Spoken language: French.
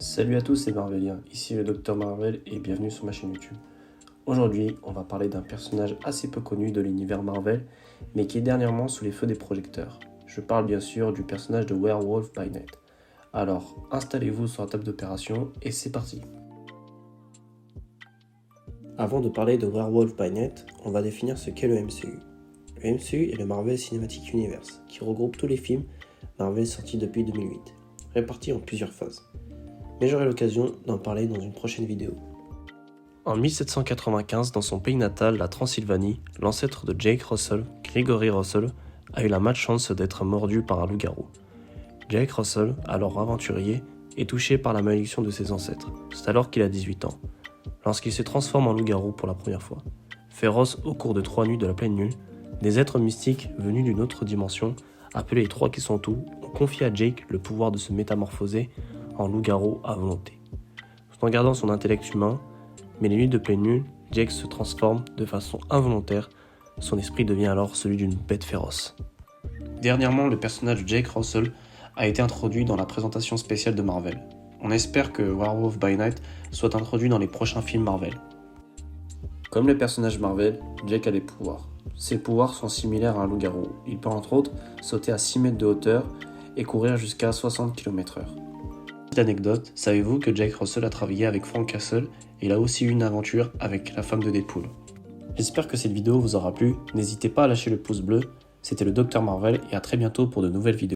Salut à tous, c'est Marvelien, ici le Docteur Marvel et bienvenue sur ma chaîne YouTube. Aujourd'hui, on va parler d'un personnage assez peu connu de l'univers Marvel, mais qui est dernièrement sous les feux des projecteurs. Je parle bien sûr du personnage de Werewolf by Night. Alors, installez-vous sur la table d'opération et c'est parti. Avant de parler de Werewolf by Night, on va définir ce qu'est le MCU. Le MCU est le Marvel Cinematic Universe, qui regroupe tous les films Marvel sortis depuis 2008, répartis en plusieurs phases. Mais j'aurai l'occasion d'en parler dans une prochaine vidéo. En 1795, dans son pays natal, la Transylvanie, l'ancêtre de Jake Russell, Gregory Russell, a eu la malchance d'être mordu par un loup-garou. Jake Russell, alors aventurier, est touché par la malédiction de ses ancêtres. C'est alors qu'il a 18 ans, lorsqu'il se transforme en loup-garou pour la première fois. Féroce au cours de 3 nuits de la pleine lune, des êtres mystiques venus d'une autre dimension, appelés les Trois qui sont tout, ont confié à Jake le pouvoir de se métamorphoser en loup-garou à volonté. Tout en gardant son intellect humain, mais les nuits de pleine lune, Jake se transforme de façon involontaire, son esprit devient alors celui d'une bête féroce. Dernièrement, le personnage de Jake Russell a été introduit dans la présentation spéciale de Marvel. On espère que Werewolf by Night soit introduit dans les prochains films Marvel. Comme les personnages Marvel, Jake a des pouvoirs. Ses pouvoirs sont similaires à un loup-garou. Il peut entre autres sauter à 6 mètres de hauteur et courir jusqu'à 60 km/h. Petite anecdote, savez-vous que Jake Russell a travaillé avec Frank Castle et il a aussi eu une aventure avec la femme de Deadpool. J'espère que cette vidéo vous aura plu, n'hésitez pas à lâcher le pouce bleu, c'était le Docteur Marvel et à très bientôt pour de nouvelles vidéos.